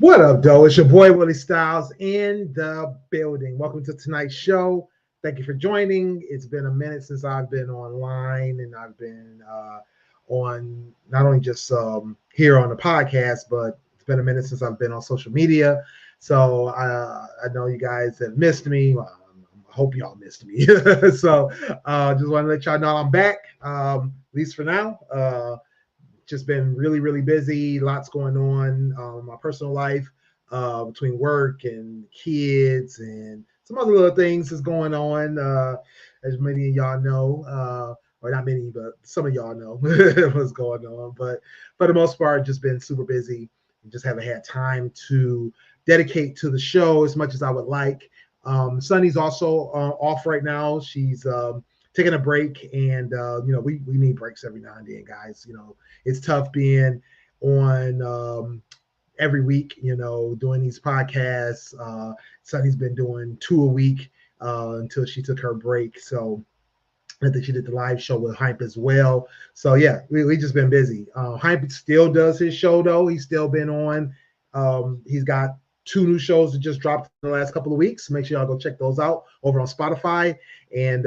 What up, though? It's your boy Willie Styles in the building. Welcome to tonight's show. Thank you for joining. It's been a minute since I've been online, and I've been on not only just here on the podcast, but it's been a minute since I've been on social media. So I know you guys have missed me. I hope y'all missed me. So just want to let y'all know I'm back, at least for now. Just been really, really busy. Lots going on my personal life, between work and kids and some other little things is going on. As many of y'all know, or not many, but some of y'all know what's going on. But for the most part, just been super busy and just haven't had time to dedicate to the show as much as I would like. Sunny's also off right now. She's taking a break, and we need breaks every now and then, guys. It's tough being on every week, doing these podcasts. Sunny's been doing two a week until she took her break. So I think she did the live show with Hype as well. So yeah, we just been busy. Hype still does his show though. He's still been on. He's got two new shows that just dropped in the last couple of weeks. Make sure y'all go check those out over on Spotify, and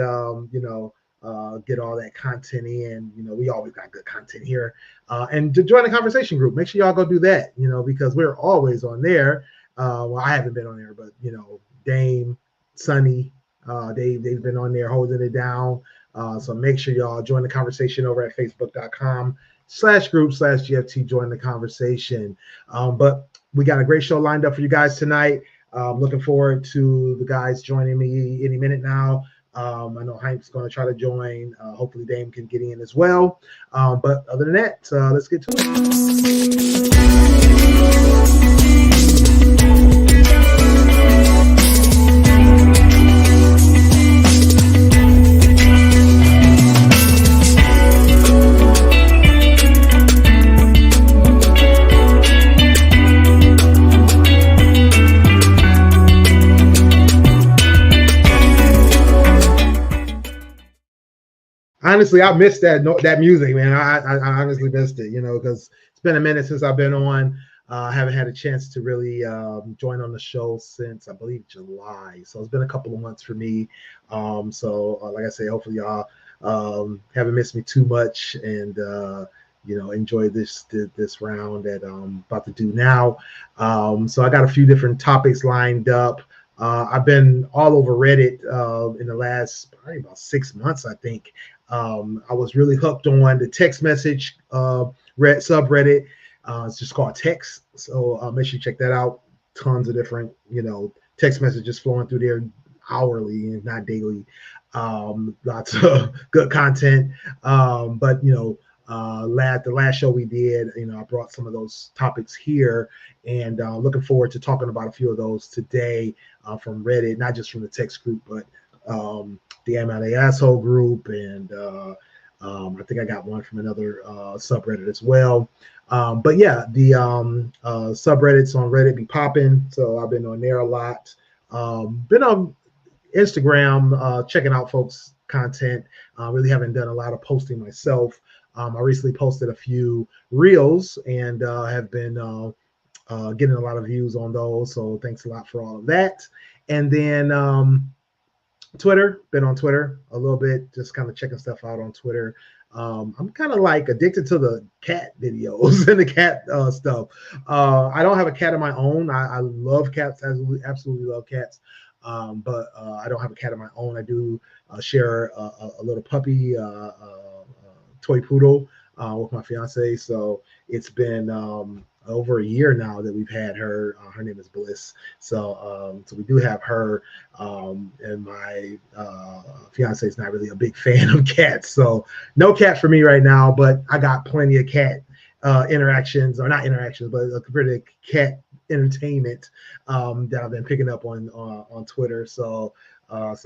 get all that content in. We always got good content here. And to join the conversation group, make sure y'all go do that, because we're always on there. Well, I haven't been on there, but Dame, Sunny, they've been on there holding it down. So make sure y'all join the conversation over at facebook.com/group/GFT. Join the conversation. But we got a great show lined up for you guys tonight. Looking forward to the guys joining me any minute now. I know Hype's going to try to join. Hopefully Dame can get in as well. But other than that, let's get to it. Honestly, I missed that music, man. I honestly missed it, because it's been a minute since I've been on. I haven't had a chance to really join on the show since, I believe, July. So it's been a couple of months for me. Like I say, hopefully y'all haven't missed me too much, and enjoy this round that I'm about to do now. So I got a few different topics lined up. I've been all over Reddit in the last probably about 6 months, I think. I was really hooked on the text message subreddit. It's just called Text. So make sure you check that out. Tons of different, text messages flowing through there hourly, if not daily. Lots of good content. But the last show we did, I brought some of those topics here, and looking forward to talking about a few of those today from Reddit, not just from the text group, but the Am I the Asshole group, and I think I got one from another subreddit as well. But yeah, the subreddits on Reddit be popping, so I've been on there a lot. Been on Instagram checking out folks' content. Really haven't done a lot of posting myself. I recently posted a few reels and have been getting a lot of views on those, so thanks a lot for all of that. And then Twitter, been on Twitter a little bit, just kind of checking stuff out on Twitter. I'm kind of like addicted to the cat videos and the cat stuff. I don't have a cat of my own. I love cats, absolutely love cats. But I don't have a cat of my own. I do share a little puppy, toy poodle, with my fiance. So it's been over a year now that we've had her. Her name is Bliss. So we do have her, and my fiance is not really a big fan of cats. So no cat for me right now, but I got plenty of cat interactions, or not interactions, but a pretty cat entertainment that I've been picking up on Twitter. So I've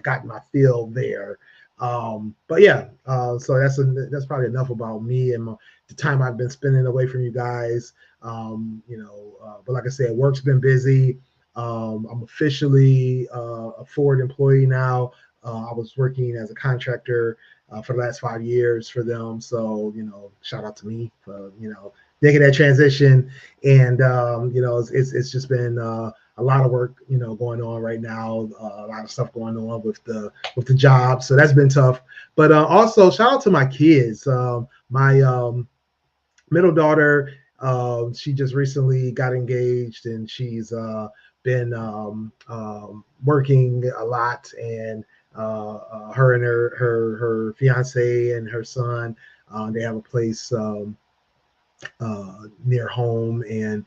gotten my fill there. But yeah, so that's probably enough about me and the time I've been spending away from you guys. But like I said, work's been busy. I'm officially a Ford employee now. I was working as a contractor for the last 5 years for them. So, shout out to me for, making that transition. And it's just been a lot of work, going on right now. A lot of stuff going on with the job, so that's been tough. But also shout out to my kids. My middle daughter, she just recently got engaged, and she's been working a lot. And her and her fiance and her son, they have a place near home. And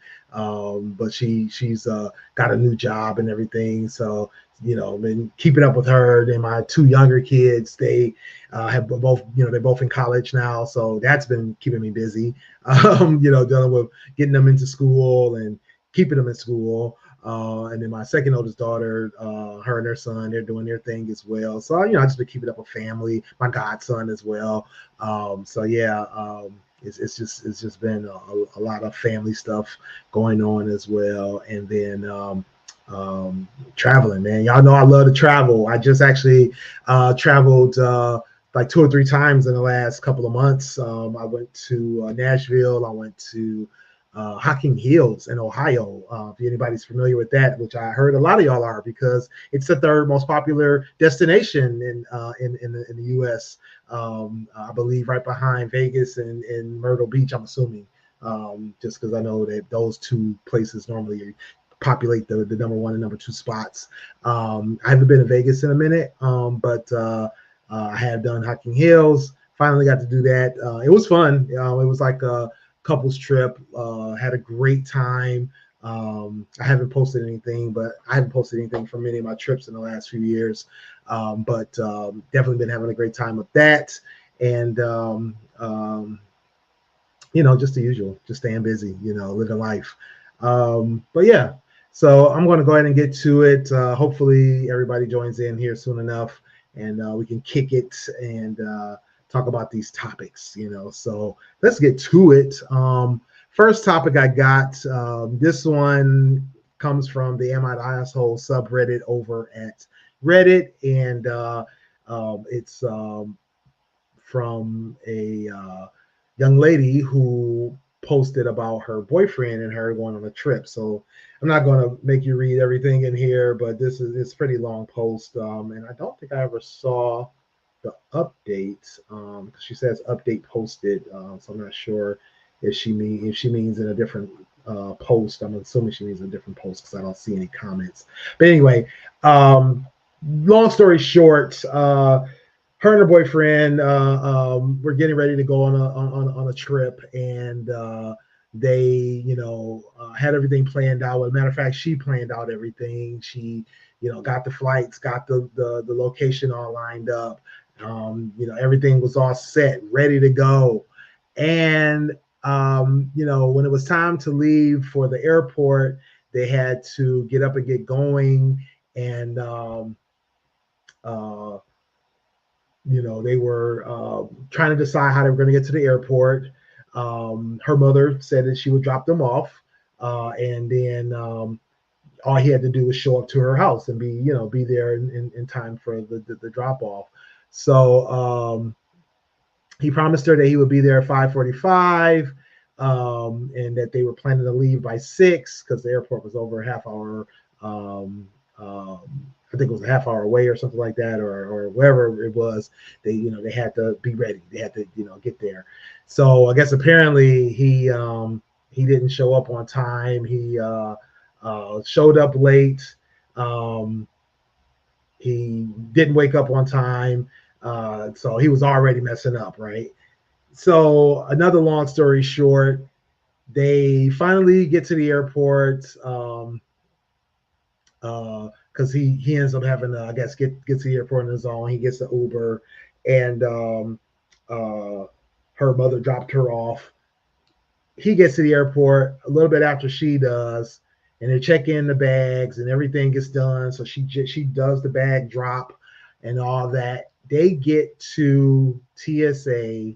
but she's got a new job and everything, so been keeping up with her. Then my two younger kids, they have both, they're both in college now, so that's been keeping me busy. Dealing with getting them into school and keeping them in school. And then my second oldest daughter, her and her son, they're doing their thing as well. So I just been keeping up with family. My godson as well. So yeah. It's just been a lot of family stuff going on as well. And then traveling, man. Y'all know I love to travel. I just actually traveled like 2 or 3 times in the last couple of months. I went to Nashville. I went to Hocking Hills in Ohio. If anybody's familiar with that, which I heard a lot of y'all are, because it's the 3rd most popular destination in the U.S. I believe right behind Vegas and Myrtle Beach, I'm assuming, just because I know that those 2 places normally populate the number 1 and number 2 spots. I haven't been to Vegas in a minute, but I have done Hocking Hills. Finally got to do that. It was fun. It was like a couples trip. Had a great time. I haven't posted anything, but I haven't posted anything from any of my trips in the last few years. But definitely been having a great time with that. And just the usual, just staying busy, living life. But yeah, so I'm going to go ahead and get to it. Hopefully everybody joins in here soon enough, and we can kick it and talk about these topics, So let's get to it. First topic I got, this one comes from the Am I the Asshole subreddit over at Reddit, and it's from a young lady who posted about her boyfriend and her going on a trip. So I'm not going to make you read everything in here, but it's a pretty long post, and I don't think I ever saw the update, because she says update posted, so I'm not sure if she means in a different post. I'm assuming she means a different post because I don't see any comments. But anyway, long story short, her and her boyfriend were getting ready to go on a trip, and they had everything planned out. As a matter of fact, she planned out everything. She got the flights, got the location all lined up. Everything was all set, ready to go. And when it was time to leave for the airport, they had to get up and get going. And they were trying to decide how they were going to get to the airport. Her mother said that she would drop them off, and then all he had to do was show up to her house and be there in time for the drop off. So he promised her that he would be there at 5:45, and that they were planning to leave by 6 because the airport was over a half hour. I think it was a half hour away or something like that, or wherever it was. They had to be ready. They had to get there. So I guess apparently he didn't show up on time. He showed up late. He didn't wake up on time. So he was already messing up, right? So another long story short, they finally get to the airport, because he ends up having to, I guess, get to the airport on his own. He gets the Uber, and her mother dropped her off. He gets to the airport a little bit after she does, and they check in the bags and everything gets done. So she does the bag drop and all that. They get to TSA,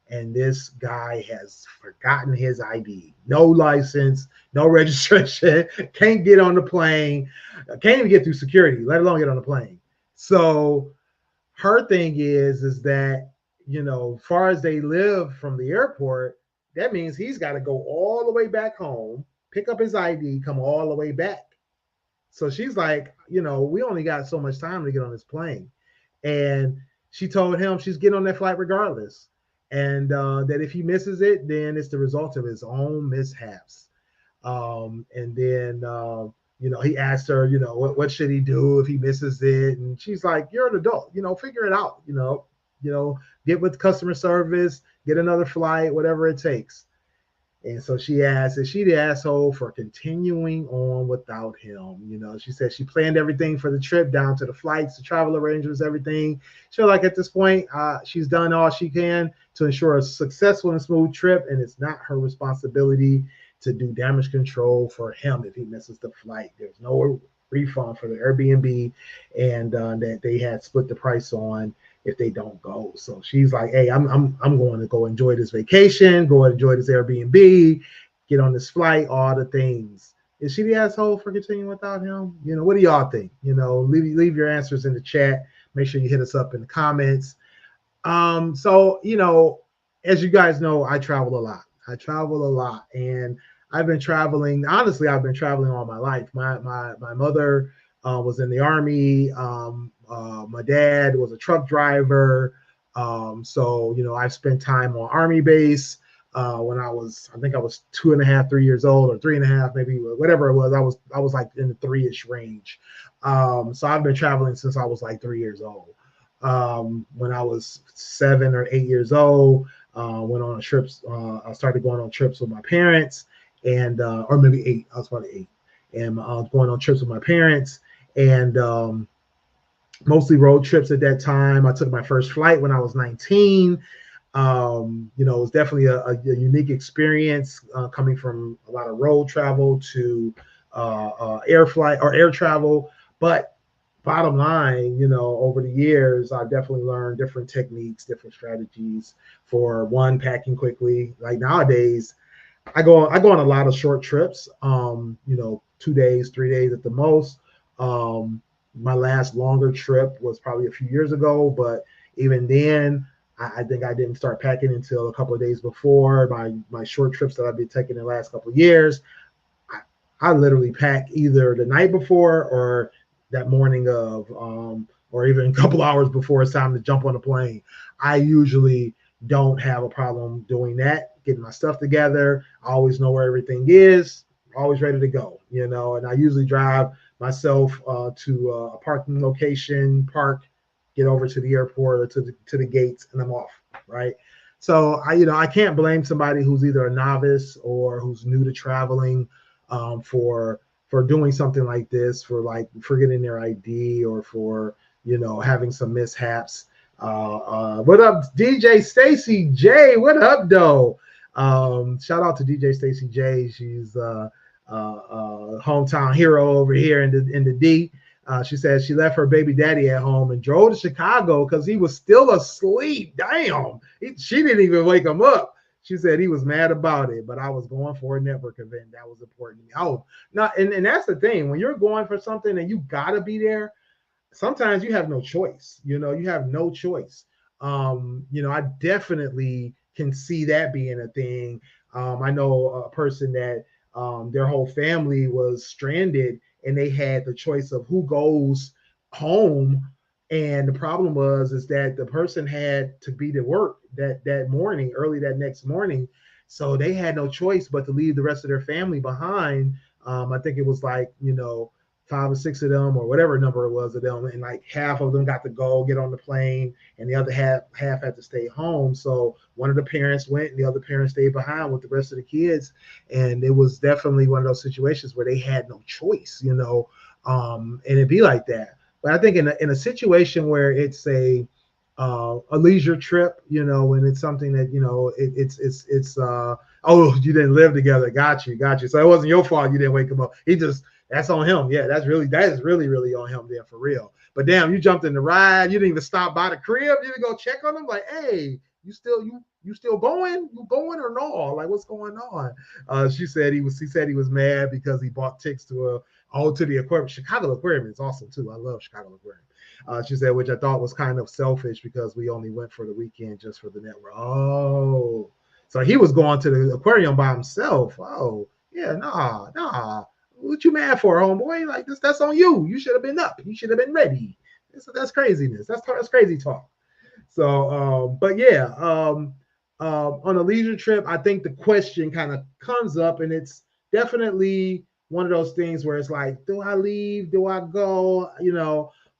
and this guy has forgotten his ID. No license, no registration, can't get on the plane, can't even get through security, let alone get on the plane. So her thing is that, far as they live from the airport, that means he's got to go all the way back home, pick up his ID, come all the way back. So she's like, we only got so much time to get on this plane. And she told him she's getting on that flight regardless. And that if he misses it, then it's the result of his own mishaps. And then, he asked her, what should he do if he misses it? And she's like, you're an adult, figure it out, get with customer service, get another flight, whatever it takes. And so she asked, is she the asshole for continuing on without him? She said she planned everything for the trip down to the flights, the travel arrangements, everything. She felt like at this point, she's done all she can to ensure a successful and smooth trip. And it's not her responsibility to do damage control for him if he misses the flight. There's no refund for the Airbnb, and that they had split the price on if they don't go. So she's like, hey, I'm going to go enjoy this vacation, go enjoy this Airbnb, get on this flight, all the things. Is she the asshole for continuing without him? What do y'all think? Leave your answers in the chat. Make sure you hit us up in the comments. So, as you guys know, I travel a lot. And I've been traveling. Honestly, I've been traveling all my life. My mother was in the Army. My dad was a truck driver. So, I've spent time on Army base when I think I was 2.5, 3 years old, or 3.5, maybe, whatever it was. I was like in the 3-ish range. So I've been traveling since I was like 3 years old. When I was 7 or 8 years old, went on trips. I started going on trips with my parents, and or maybe 8. I was probably 8, and I was going on trips with my parents, and mostly road trips at that time. I took my first flight when I was 19. It was definitely a unique experience coming from a lot of road travel to air flight or air travel. But bottom line, over the years, I've definitely learned different techniques, different strategies for packing quickly. Like nowadays, I go on a lot of short trips, 2 days, 3 days at the most. My last longer trip was probably a few years ago, but even then, I think I didn't start packing until a couple of days before. My short trips that I've been taking the last couple of years, I literally pack either the night before or that morning of, or even a couple hours before it's time to jump on a plane. I usually don't have a problem doing that, getting my stuff together. I always know where everything is, always ready to go, and I usually drive myself to a parking location, get over to the airport or to the gates, and I'm off, right? So I can't blame somebody who's either a novice or who's new to traveling for doing something like this, for like forgetting their ID or for having some mishaps. What up, DJ Stacy J? What up, though? Shout out to DJ Stacy J. She's hometown hero over here in the D. She said she left her baby daddy at home and drove to Chicago because he was still asleep. Damn, she didn't even wake him up. She said he was mad about it, but I was going for a network event that was important to me. Oh, no, and that's the thing. When you're going for something and you gotta be there, sometimes you have no choice. You have no choice. I definitely can see that being a thing. I know a person that their whole family was stranded and they had the choice of who goes home. And the problem is that the person had to be to work that morning, early that next morning. So they had no choice but to leave the rest of their family behind. I think it was like, 5 or 6 of them or whatever number it was of them. And like half of them got to go get on the plane and the other half had to stay home. So one of the parents went and the other parent stayed behind with the rest of the kids. And it was definitely one of those situations where they had no choice, and it'd be like that. But I think in a situation where it's a leisure trip, and it's something that, it's oh, you didn't live together. Got you. So it wasn't your fault you didn't wake him up. That's on him. Yeah, that is really, really on him there for real. But damn, you jumped in the ride. You didn't even stop by the crib. You didn't go check on him. Like, hey, you still going? You going or no? Like, what's going on? She said he was mad because he bought tickets to the aquarium. Chicago Aquarium is awesome too. I love Chicago Aquarium. She said, which I thought was kind of selfish because we only went for the weekend just for the network. Oh, So he was going to the aquarium by himself. Oh, yeah, nah. What you mad for, homeboy? Like that's on you. You should have been up. You should have been ready. That's craziness. That's crazy talk. So, but yeah, on a leisure trip, I think the question kind of comes up, and it's definitely one of those things where it's like, do I leave? Do I go?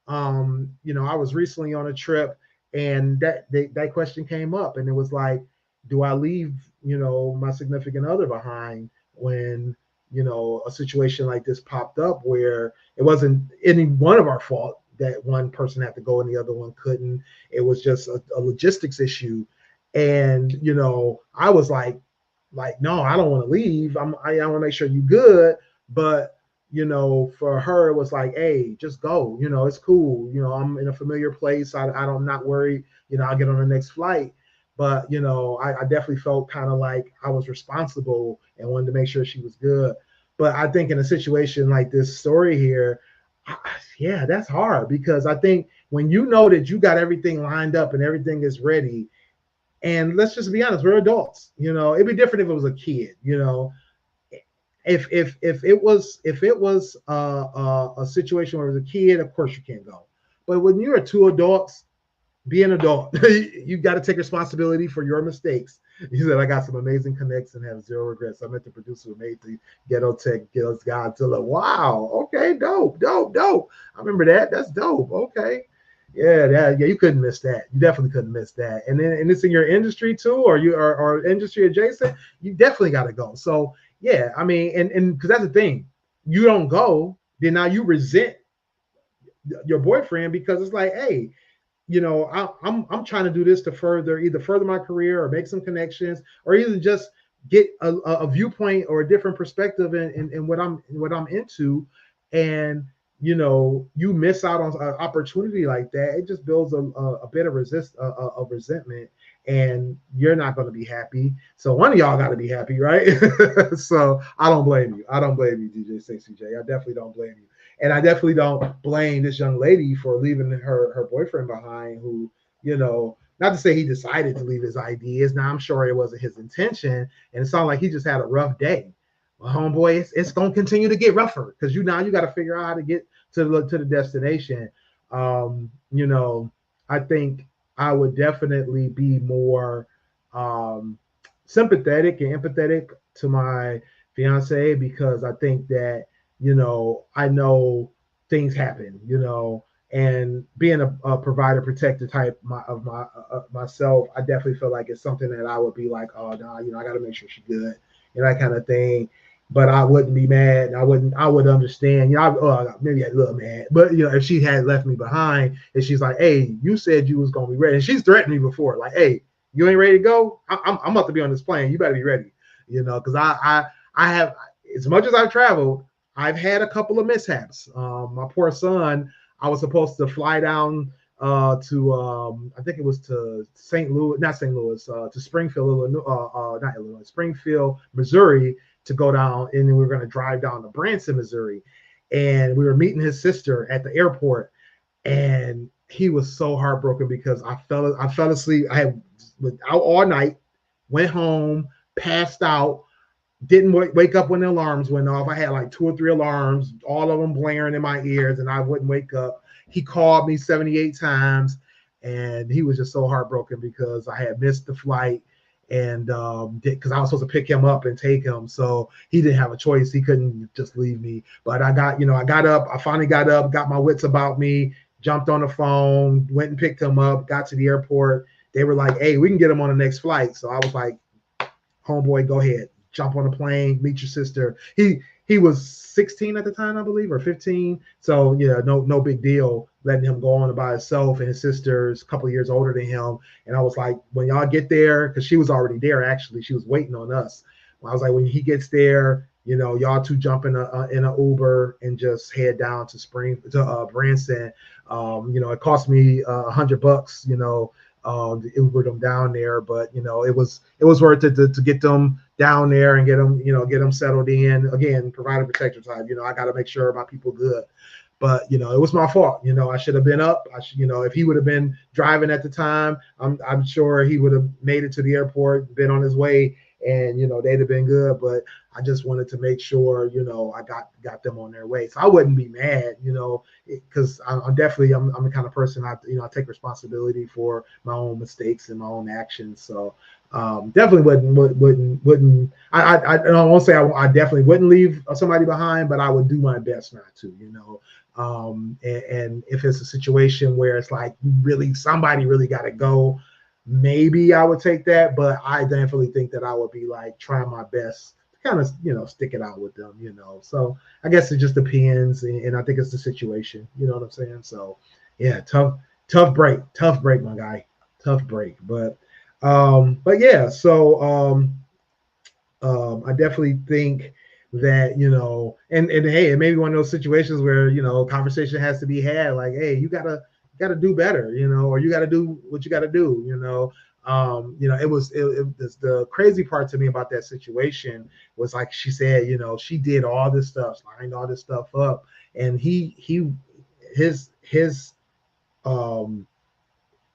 I was recently on a trip, and that question came up, and it was like, do I leave? My significant other behind when a situation like this popped up where it wasn't any one of our fault that one person had to go and the other one couldn't. It was just a logistics issue. And, I was like, no, I don't want to leave. I want to make sure you're good. But, for her, it was like, hey, just go. It's cool. I'm in a familiar place. I'm not worried. I'll get on the next flight. But, I definitely felt kind of like I was responsible and wanted to make sure she was good. But I think in a situation like this story here, yeah, that's hard because I think when you know that you got everything lined up and everything is ready, and let's just be honest, we're adults. It'd be different if it was a kid. If it was a situation where it was a kid, of course you can't go. But when you're two adults, be an adult. You got to take responsibility for your mistakes. He said, I got some amazing connects and have zero regrets. I met the producer who made the Ghetto Tech Ghetto's Godzilla. Wow. Okay. Dope. I remember that. That's dope. Okay. Yeah. You couldn't miss that. You definitely couldn't miss that. And then, and it's in your industry too, or industry adjacent, you definitely got to go. So yeah, I mean, and because that's the thing, you don't go, then now you resent your boyfriend because it's like, hey, I'm trying to do this to either further my career or make some connections or even just get a viewpoint or a different perspective in what I'm into. And you miss out on an opportunity like that. It just builds a bit of resentment, and you're not going to be happy. So one of y'all got to be happy, right? So I don't blame you. DJ Sexy J. I definitely don't blame you. And I definitely don't blame this young lady for leaving her boyfriend behind, who, not to say he decided to leave his ideas. Now, I'm sure it wasn't his intention. And it sounded like he just had a rough day. Well, homeboy, it's going to continue to get rougher because you got to figure out how to get to the destination. I think I would definitely be more sympathetic and empathetic to my fiance because I think that I know things happen, and being a provider, protector type of myself, I definitely feel like it's something that I would be like, oh no, I got to make sure she's good and that kind of thing. But I wouldn't be mad. I would understand. Maybe a little mad, but if she had left me behind and she's like, hey, you said you was gonna be ready, and she's threatened me before, like, hey, you ain't ready to go. I'm about to be on this plane. You better be ready, because I have, as much as I've traveled, I've had a couple of mishaps. My poor son, I was supposed to fly down to I think it was to to Springfield, Springfield, Missouri, to go down, and then we were going to drive down to Branson, Missouri, and we were meeting his sister at the airport, and he was so heartbroken because I fell asleep. I was out all night, went home, passed out. Didn't wake up when the alarms went off. I had like 2 or 3 alarms, all of them blaring in my ears, and I wouldn't wake up. He called me 78 times, and he was just so heartbroken because I had missed the flight, and because I was supposed to pick him up and take him, so he didn't have a choice. He couldn't just leave me. But I got up. I finally got up, got my wits about me, jumped on the phone, went and picked him up, got to the airport. They were like, hey, we can get him on the next flight. So I was like, homeboy, go ahead. Jump on a plane, meet your sister. He was 16 at the time, I believe, or 15. So yeah, no big deal letting him go on by himself, and his sister's a couple of years older than him. And I was like, when y'all get there, because she was already there, actually, she was waiting on us. I was like, when he gets there, y'all two jump in a Uber and just head down to Branson. It cost me $100, to Uber them down there, but it was worth it to get them down there and get them settled in. Again, provider protector type. I got to make sure my people good. But it was my fault. I should have been up. If he would have been driving at the time, I'm sure he would have made it to the airport, been on his way, and they'd have been good. But I just wanted to make sure I got them on their way, so I wouldn't be mad, because I'm definitely I'm the kind of person I take responsibility for my own mistakes and my own actions. So definitely wouldn't I won't say I definitely wouldn't leave somebody behind, but I would do my best not to. And if it's a situation where it's like somebody really got to go, maybe I would take that, but I definitely think that I would be like trying my best to kind of stick it out with them. So I guess it just depends, and I think it's the situation. You know what I'm saying? So yeah, tough break, my guy, tough break. But yeah, so I definitely think that and hey, it may be one of those situations where conversation has to be had, like, hey, you gotta do better, or you gotta do what you gotta do. It was the crazy part to me about that situation was, like she said, she did all this stuff, lined all this stuff up, and his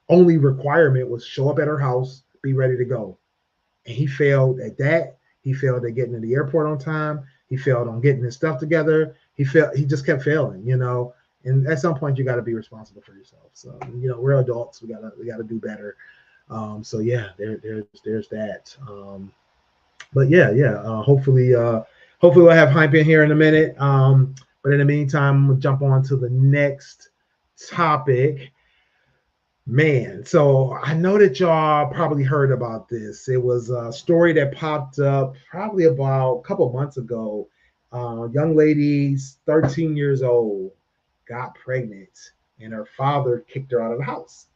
only requirement was show up at her house, be ready to go. And he failed at that. He failed at getting to the airport on time. He failed on getting his stuff together. He just kept failing, And at some point, you got to be responsible for yourself. So, we're adults. We gotta do better. So yeah, there's that. But yeah. Hopefully we'll have Hype in here in a minute. But in the meantime, we'll jump on to the next topic. Man, so I know that y'all probably heard about this. It was a story that popped up probably about a couple months ago. Young lady, 13 years old, got pregnant, and her father kicked her out of the house.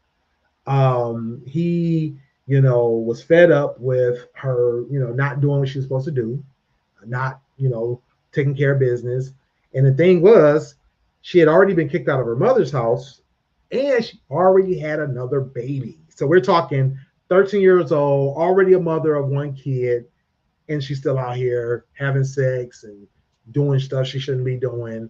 He, was fed up with her, not doing what she was supposed to do, not, taking care of business. And the thing was, she had already been kicked out of her mother's house, and she already had another baby. So we're talking 13 years old, already a mother of one kid, and she's still out here having sex and doing stuff she shouldn't be doing.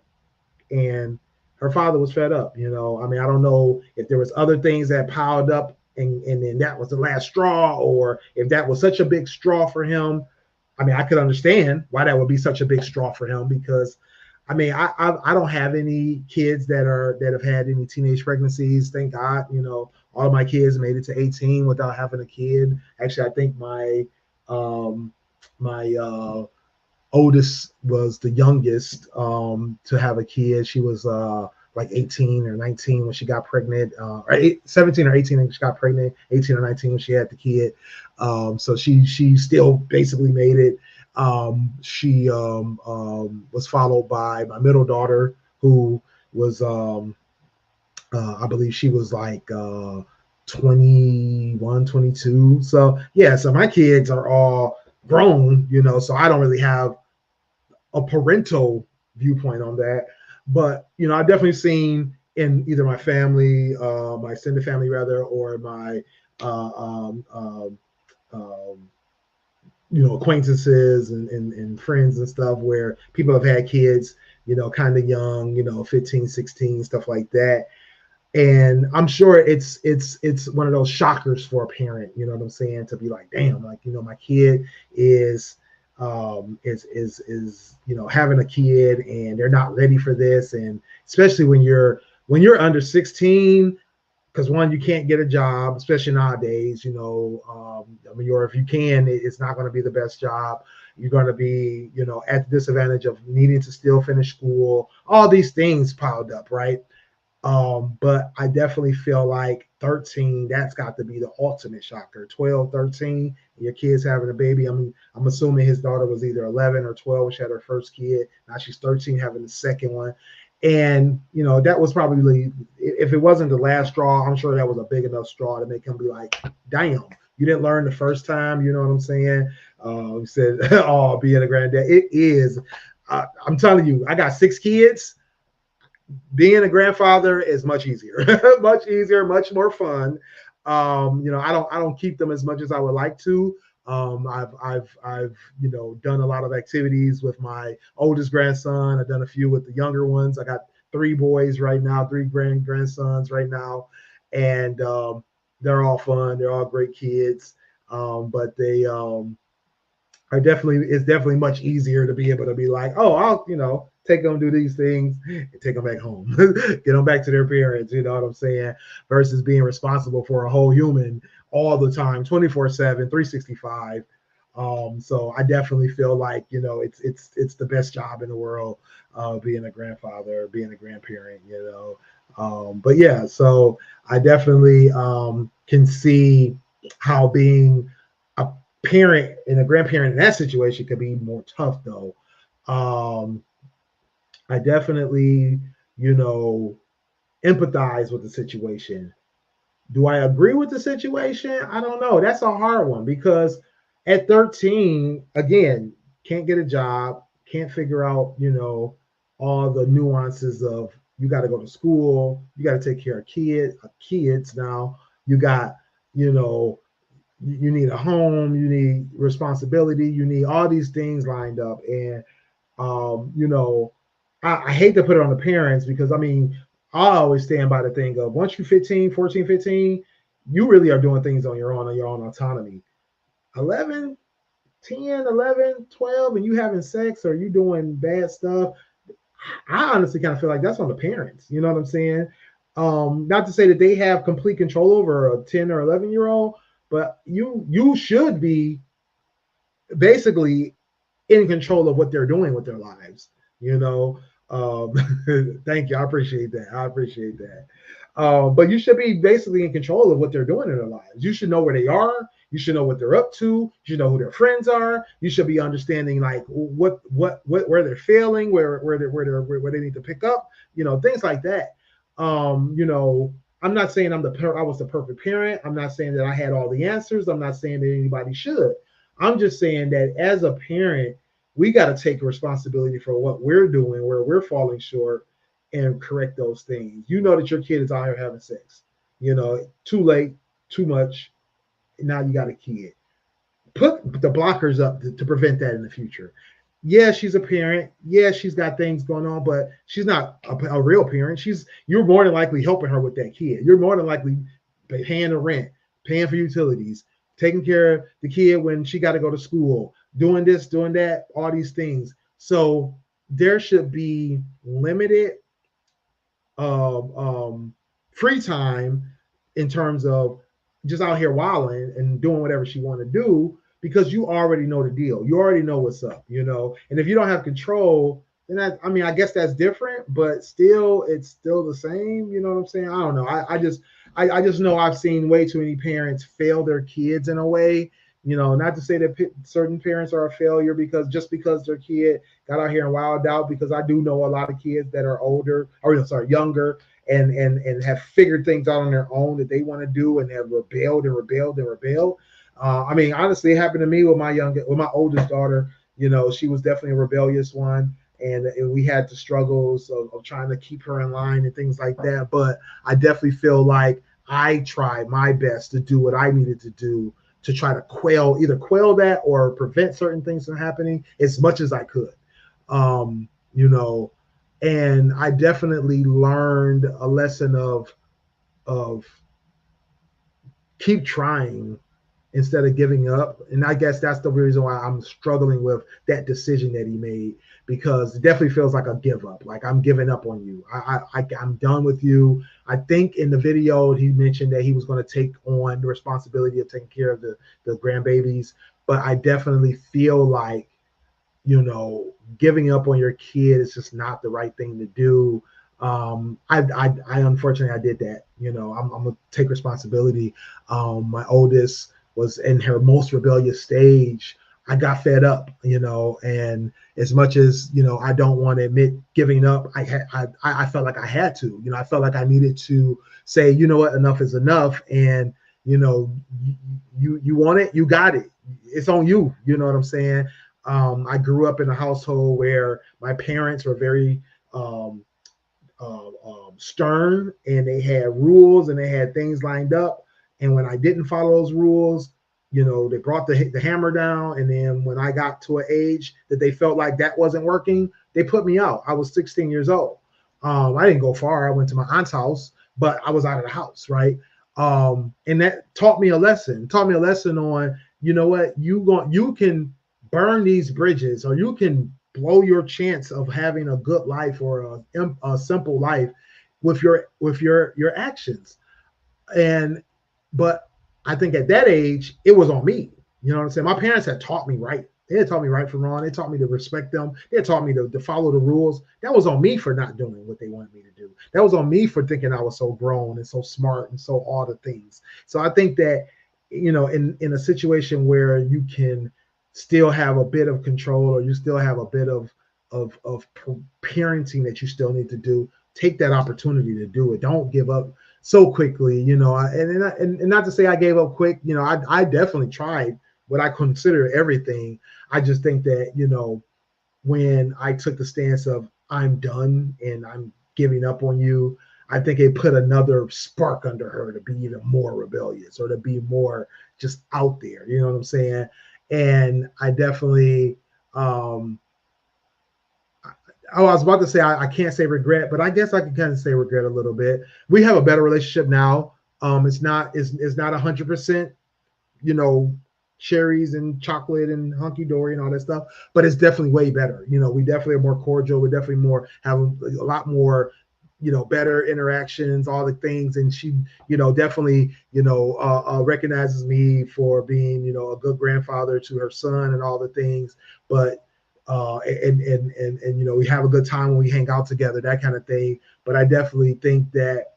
And her father was fed up. I mean, I don't know if there was other things that piled up, and then that was the last straw, or if that was such a big straw for him. I mean, I could understand why that would be such a big straw for him, because I mean, I don't have any kids that have had any teenage pregnancies. Thank God, all of my kids made it to 18 without having a kid. Actually, I think my oldest was the youngest to have a kid. She was like 18 or 19 when she got pregnant, or 17 or 18 when she got pregnant, 18 or 19 when she had the kid. So she still basically made it. She was followed by my middle daughter, who was I believe she was like 21, 22. So yeah, so my kids are all grown, so I don't really have a parental viewpoint on that. But I've definitely seen in either my family, my extended family rather, or my acquaintances and friends and stuff, where people have had kids, kind of young, 15, 16, stuff like that. And I'm sure it's one of those shockers for a parent, you know what I'm saying, to be like, damn, like, my kid is having a kid, and they're not ready for this. And especially when you're under 16, because one, you can't get a job, especially nowadays, I mean, or if you can, it's not going to be the best job. You're going to be, at the disadvantage of needing to still finish school. All these things piled up, right? But I definitely feel like 13, that's got to be the ultimate shocker. 12, 13, your kid's having a baby. I mean, I'm assuming his daughter was either 11 or 12 when she had her first kid. Now she's 13, having the second one. And, that was probably, if it wasn't the last straw, I'm sure that was a big enough straw to make him be like, damn, you didn't learn the first time. You know what I'm saying? He said, oh, being a granddad. It is. I'm telling you, I got 6 kids. Being a grandfather is much easier, much more fun. I don't keep them as much as I would like to. I've done a lot of activities with my oldest grandson. I've done a few with the younger ones. I got three boys right now, three grandsons right now, and they're all fun. They're all great kids, but they are definitely it's definitely much easier to be able to be like, oh, I'll take them do these things and take them back home, get them back to their parents. You know what I'm saying? Versus being responsible for a whole human all the time, 24/7, 365. So I definitely feel like it's the best job in the world, being a grandfather, being a grandparent. But yeah, so I definitely can see how being a parent and a grandparent in that situation could be more tough though. I definitely, empathize with the situation. Do I agree with the situation? I don't know. That's a hard one because at 13, again, can't get a job, can't figure out, all the nuances of you got to go to school, you got to take care of kids now. You got, you know, you need a home, you need responsibility, you need all these things lined up. And I hate to put it on the parents because I mean, I always stand by the thing of once you're 15, 14, 15, you really are doing things on your own autonomy. 11, 10, 11, 12, and you having sex or you doing bad stuff, I honestly kind of feel like that's on the parents. You know what I'm saying? Not to say that they have complete control over a 10 or 11-year-old, but you should be basically in control of what they're doing with their lives. You know, thank you. I appreciate that. But you should be basically in control of what they're doing in their lives. You should know where they are. You should know what they're up to. You should know who their friends are. You should be understanding like what where they're failing, where they need to pick up. Things like that. I'm not saying I was the perfect parent. I'm not saying that I had all the answers. I'm not saying that anybody should. I'm just saying that as a parent, we got to take responsibility for what we're doing, where we're falling short, and correct those things. You know that your kid is out here having sex. Too late, too much. Now you got a kid. Put the blockers up to prevent that in the future. Yeah, she's a parent. Yeah, she's got things going on, but she's not a real parent. You're more than likely helping her with that kid. You're more than likely paying the rent, paying for utilities, taking care of the kid when she got to go to school, doing this, doing that, all these things. So there should be limited free time in terms of just out here wilding and doing whatever she want to do because you already know the deal. You already know what's up, And if you don't have control, then I guess that's different, but still, it's still the same. You know what I'm saying? I don't know. I just know I've seen way too many parents fail their kids in a way. Not to say that certain parents are a failure because their kid got out here and wilded out. Because I do know a lot of kids that are younger, and have figured things out on their own that they want to do, and have rebelled and rebelled and rebelled. Honestly, it happened to me with my oldest daughter. She was definitely a rebellious one, and we had the struggles of trying to keep her in line and things like that. But I definitely feel like I tried my best to do what I needed to do to try to either quell that or prevent certain things from happening as much as I could. And I definitely learned a lesson of keep trying instead of giving up. And I guess that's the reason why I'm struggling with that decision that he made, because it definitely feels like a give up. Like I'm giving up on you. I'm done with you. I think in the video he mentioned that he was going to take on the responsibility of taking care of the grandbabies. But I definitely feel like, giving up on your kid is just not the right thing to do. I unfortunately I did that. I'm gonna take responsibility. My oldest was in her most rebellious stage. I got fed up, and as much as I don't want to admit giving up, I felt like I had to. I felt like I needed to say, you know what, enough is enough, and you want it, you got it. It's on you. You know what I'm saying? I grew up in a household where my parents were very stern, and they had rules and they had things lined up. And when I didn't follow those rules, they brought the hammer down. And then when I got to an age that they felt like that wasn't working, they put me out. I was 16 years old. I didn't go far. I went to my aunt's house, but I was out of the house, right? And that taught me a lesson. Taught me a lesson on, you know what, you can burn these bridges, or you can blow your chance of having a good life or a simple life with your actions. And but I think at that age, it was on me. You know what I'm saying? My parents had taught me right. They had taught me right from wrong. They taught me to respect them. They had taught me to follow the rules. That was on me for not doing what they wanted me to do. That was on me for thinking I was so grown and so smart and so all the things. So I think that, in a situation where you can still have a bit of control, or you still have a bit of parenting that you still need to do, take that opportunity to do it. Don't give up so quickly, and not to say I gave up quick. I definitely tried what I consider everything. I just think that, when I took the stance of I'm done and I'm giving up on you, I think it put another spark under her to be even more rebellious, or to be more just out there. You know what I'm saying? And I definitely, I was about to say I can't say regret, but I guess I can kind of say regret a little bit. We have a better relationship now. It's not 100%, cherries and chocolate and hunky dory and all that stuff, but it's definitely way better. We definitely are more cordial. We definitely have a lot more, better interactions, all the things. And she, definitely, recognizes me for being, a good grandfather to her son and all the things. But and we have a good time when we hang out together, that kind of thing. But I definitely think that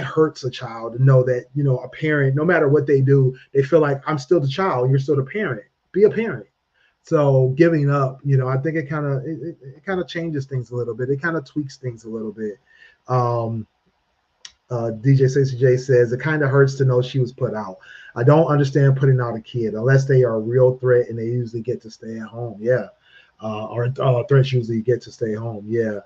hurts a child to know that, a parent, no matter what they do, they feel like I'm still the child, you're still the parent. Be a parent. So giving up, I think it kind of changes things a little bit. It kind of tweaks things a little bit. DJ Stacey J says, it kind of hurts to know she was put out. I don't understand putting out a kid unless they are a real threat, and they usually get to stay at home. Yeah. Or threats usually get to stay home. Yeah.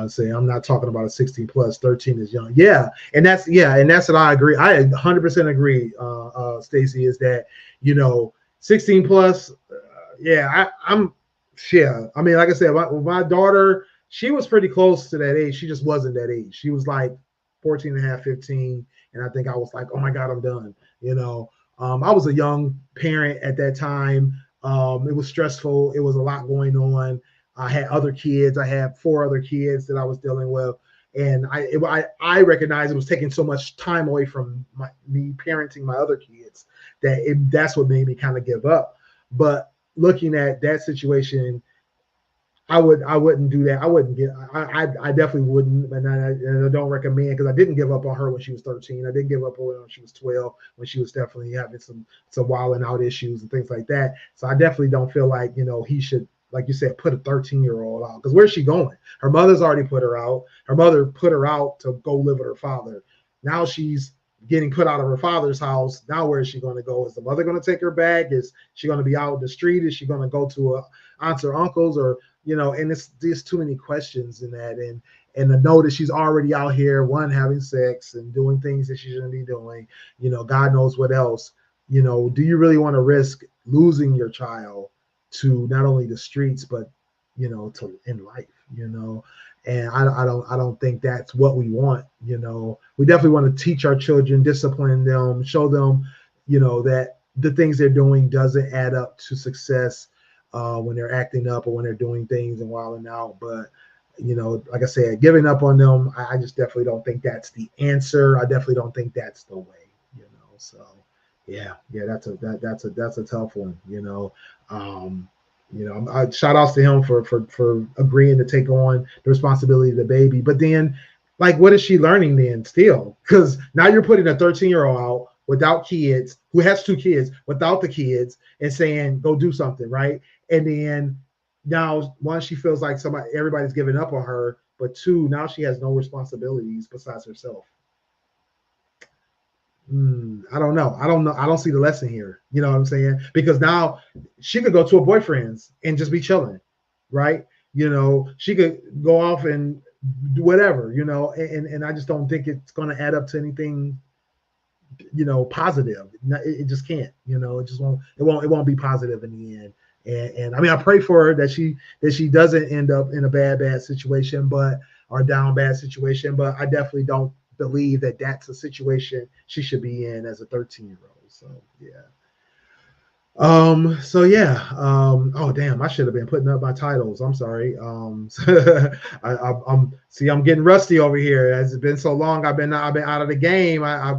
Say, I'm not talking about a 16 plus, 13 is young. Yeah. And that's what I agree. I 100% agree, Stacey, is that, 16 plus. I'm I mean, like I said, my daughter, she was pretty close to that age. She just wasn't that age. She was like 14 and a half, 15. And I think I was like, oh my God, I'm done. I was a young parent at that time. It was stressful. It was a lot going on. I had other kids. I had 4 other kids that I was dealing with. And I recognized it was taking so much time away from me parenting my other kids that's what made me kind of give up. But looking at that situation, I wouldn't do that. I definitely wouldn't, and I don't recommend, because I didn't give up on her when she was 13. I didn't give up on her when she was 12, when she was definitely having some wilding out issues and things like that. So I definitely don't feel like, he should, like you said, put a 13-year-old out, because where's she going? Her mother's already put her out. Her mother put her out to go live with her father. Now she's getting put out of her father's house. Now where is she going to go? Is the mother going to take her back? Is she going to be out in the street? Is she going to go to a aunts or uncles, or and there's too many questions in that, and to know that she's already out here, having sex and doing things that she shouldn't be doing, God knows what else. Do you really want to risk losing your child to not only the streets, but to in life, and I don't think that's what we want. We definitely want to teach our children, discipline them, show them, that the things they're doing doesn't add up to success when they're acting up or when they're doing things and wilding out. But like I said, giving up on them, I just definitely don't think that's the answer. I definitely don't think that's the way. So yeah, that's a tough one. Shout outs to him for agreeing to take on the responsibility of the baby. But then, like, what is she learning then still? Because now you're putting a 13-year-old out without kids, who has 2 kids, without the kids, and saying, go do something, right? And then now, one, she feels like everybody's giving up on her, but 2, now she has no responsibilities besides herself. I don't know. I don't see the lesson here. You know what I'm saying? Because now she could go to a boyfriend's and just be chilling, right? She could go off and do whatever, and I just don't think it's going to add up to anything, positive. It just can't, it just won't be positive in the end. And I mean, I pray for her that she doesn't end up in a bad situation, but or down bad situation, but I definitely don't believe that that's a situation she should be in as a 13-year-old. So yeah. So yeah. Oh damn, I should have been putting up my titles. I'm sorry. I'm see, I'm getting rusty over here. As it's been so long, I've been out of the game. I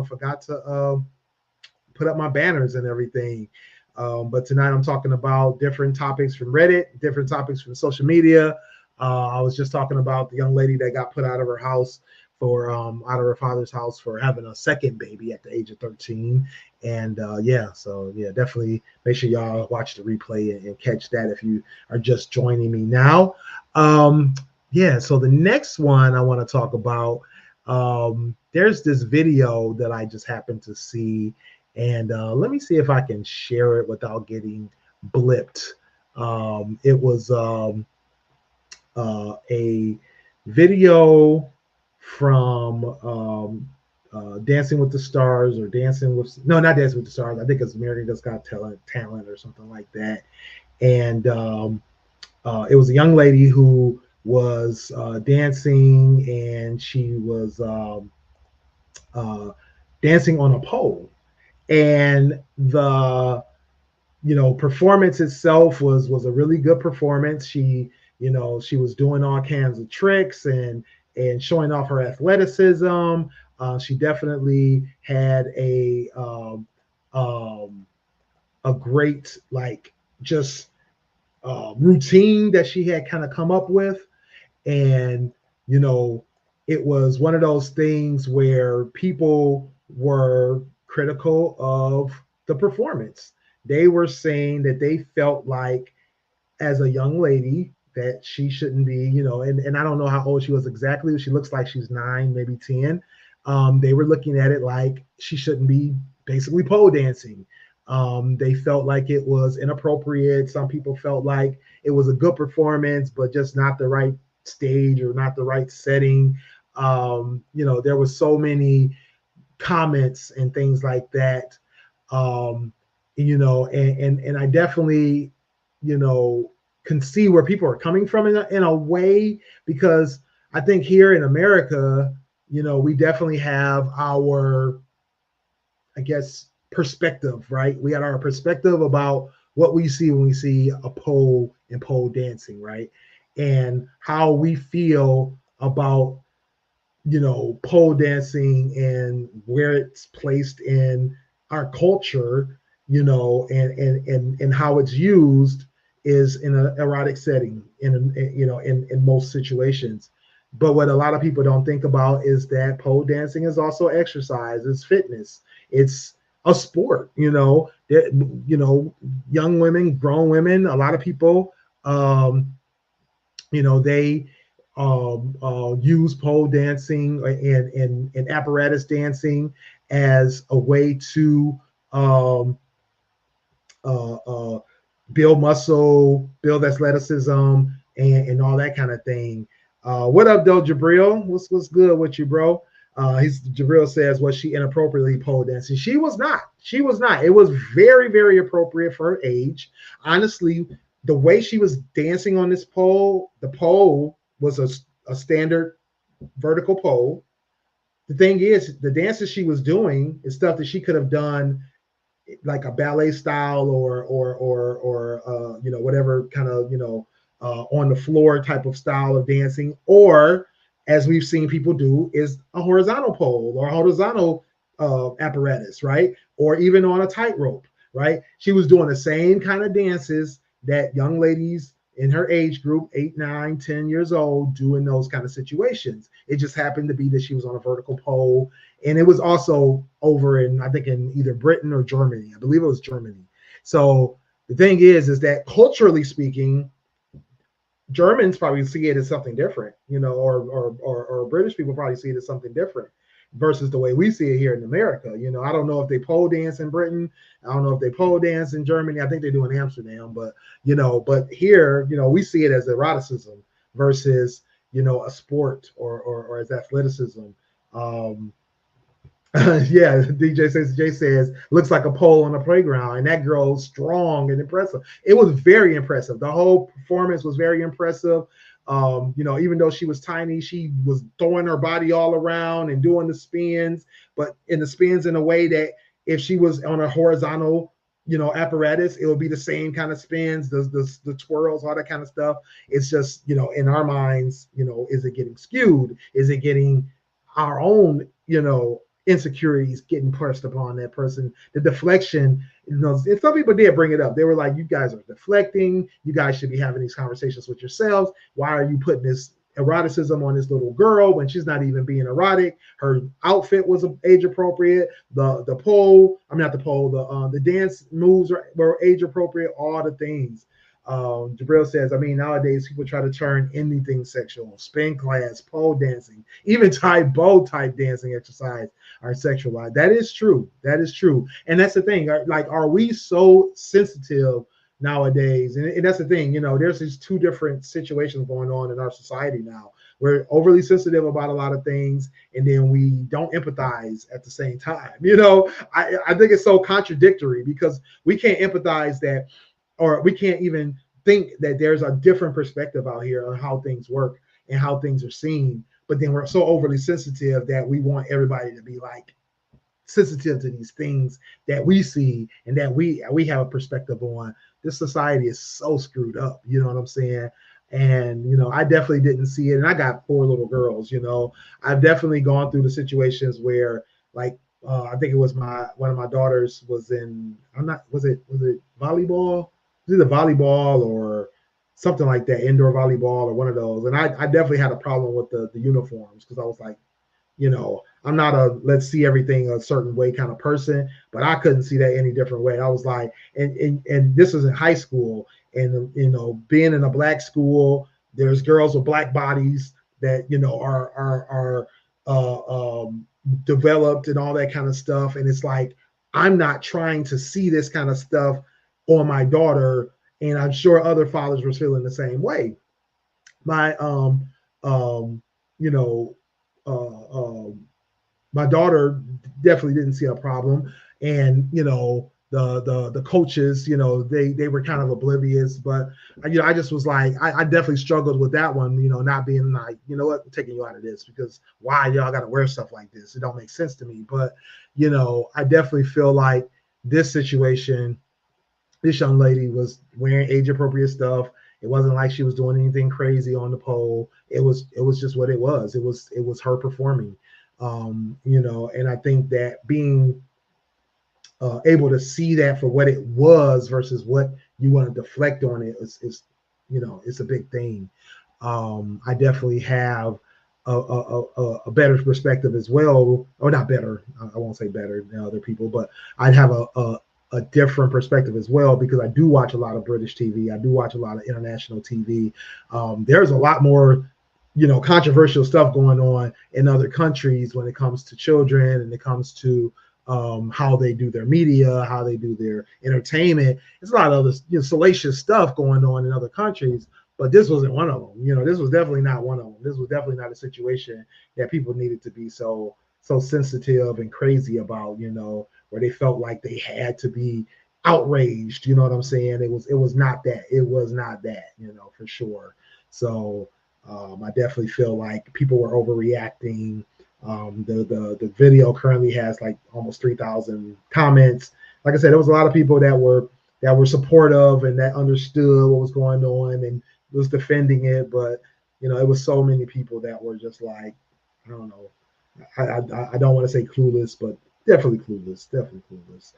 forgot to put up my banners and everything. But tonight I'm talking about different topics from Reddit, different topics from social media. I was just talking about the young lady that got put out of her house for out of her father's house for having a second baby at the age of 13. And yeah, so yeah, definitely make sure y'all watch the replay and catch that if you are just joining me now. Yeah, so the next one I want to talk about, there's this video that I just happened to see, and let me see if I can share it without getting blipped. It was a video from Dancing with the Stars, or not Dancing with the Stars. I think it's America's Got Talent or something like that. And it was a young lady who was dancing, and she was dancing on a pole. And the performance itself was a really good performance. She was doing all kinds of tricks and showing off her athleticism. She definitely had a great just routine that she had kind of come up with. And it was one of those things where people were critical of the performance. They were saying that they felt like, as a young lady, that she shouldn't be, and I don't know how old she was exactly. She looks like she's 9, maybe 10. They were looking at it like she shouldn't be basically pole dancing. They felt like it was inappropriate. Some people felt like it was a good performance, but just not the right stage or not the right setting. There was so many comments and things like that. And I definitely, can see where people are coming from in a way, because I think here in America, we definitely have our, I guess, perspective, right? We had our perspective about what we see when we see a pole and pole dancing, right? And how we feel about, pole dancing and where it's placed in our culture, and how it's used is in an erotic setting in most situations. But what a lot of people don't think about is that pole dancing is also exercise, it's fitness, it's a sport. Young women, grown women, a lot of people, they use pole dancing and apparatus dancing as a way to build muscle, build athleticism, and all that kind of thing. What up, though, Jabril? What's good with you, bro? Jabril says, was she inappropriately pole dancing? She was not. She was not. It was very, very appropriate for her age. Honestly, the way she was dancing on this pole, the pole was a standard vertical pole. The thing is, the dances she was doing is stuff that she could have done like a ballet style or whatever kind of on the floor type of style of dancing, or as we've seen people do, is a horizontal pole or a horizontal apparatus, right? Or even on a tightrope, right? She was doing the same kind of dances that young ladies in her age group, 8, 9, 10 years old, do in those kind of situations. It just happened to be that she was on a vertical pole. And it was also over in, I think, in either Britain or Germany. I believe it was Germany. So the thing is that culturally speaking, Germans probably see it as something different, or British people probably see it as something different versus the way we see it here in America. I don't know if they pole dance in Britain. I don't know if they pole dance in Germany. I think they do in Amsterdam, but here, we see it as eroticism versus, a sport or as athleticism. Yeah, Jay says, looks like a pole on a playground, and that girl's strong and impressive. It was very impressive. The whole performance was very impressive. You know, even though she was tiny, she was throwing her body all around and doing the spins, but in the spins in a way that if she was on a horizontal, you know, apparatus, it would be the same kind of spins, the twirls, all that kind of stuff. It's just, you know, in our minds, you know, is it getting skewed? Is it getting our own, you know, insecurities getting pressed upon that person? The deflection, you know, and some people did bring it up. They were like, you guys are deflecting. You guys should be having these conversations with yourselves. Why are you putting this eroticism on this little girl when she's not even being erotic? Her outfit was age appropriate. The pole, I mean not the pole, the dance moves were age appropriate. All the things. Jabril says, I mean, nowadays people try to turn anything sexual, spin class, pole dancing, even type bow type dancing exercise are sexualized. That is true. That is true. And that's the thing. Like, are we so sensitive nowadays? And that's the thing, you know, there's these two different situations going on in our society now. We're overly sensitive about a lot of things, and then we don't empathize at the same time. You know, I think it's so contradictory because we can't empathize that, or we can't even think that there's a different perspective out here on how things work and how things are seen. But then we're so overly sensitive that we want everybody to be like sensitive to these things that we see and that we have a perspective on. This society is so screwed up. You know what I'm saying? And you know, I definitely didn't see it. And I got 4 little girls. You know, I've definitely gone through the situations where, like, I think it was one of my daughters was in. I'm not. Was it volleyball? Was either volleyball or something like that, indoor volleyball or one of those. And I definitely had a problem with the uniforms because I was like, you know, I'm not a let's see everything a certain way kind of person, but I couldn't see that any different way. I was like, and this was in high school, and you know, being in a black school, there's girls with black bodies that you know are developed and all that kind of stuff, and it's like I'm not trying to see this kind of stuff on my daughter, and I'm sure other fathers were feeling the same way. My you know my daughter definitely didn't see a problem, and you know the coaches, you know, they were kind of oblivious, but you know I just was like I definitely struggled with that one, you know, not being like, you know what, I'm taking you out of this because why y'all got to wear stuff like this? It don't make sense to me. But you know, I definitely feel like this situation, this young lady was wearing age appropriate stuff. It wasn't like she was doing anything crazy on the pole. It was just what it was. It was her performing. You know, and I think that being able to see that for what it was versus what you want to deflect on it is you know, it's a big thing. I definitely have a better perspective as well, or not better. I won't say better than other people, but I'd have a different perspective as well because I do watch a lot of British TV. I do watch a lot of international TV. There's a lot more, you know, controversial stuff going on in other countries when it comes to children and it comes to how they do their media, how they do their entertainment. There's a lot of other, you know, salacious stuff going on in other countries, but this wasn't one of them. You know, this was definitely not one of them. This was definitely not a situation that people needed to be so sensitive and crazy about, you know, where they felt like they had to be outraged. You know what I'm saying? It was not that. It was not that, you know, for sure. So I definitely feel like people were overreacting. The video currently has like almost 3,000 comments. Like I said, there was a lot of people that were supportive and that understood what was going on and was defending it. But you know, it was so many people that were just like, I don't know. I don't want to say clueless, but definitely clueless. Definitely clueless.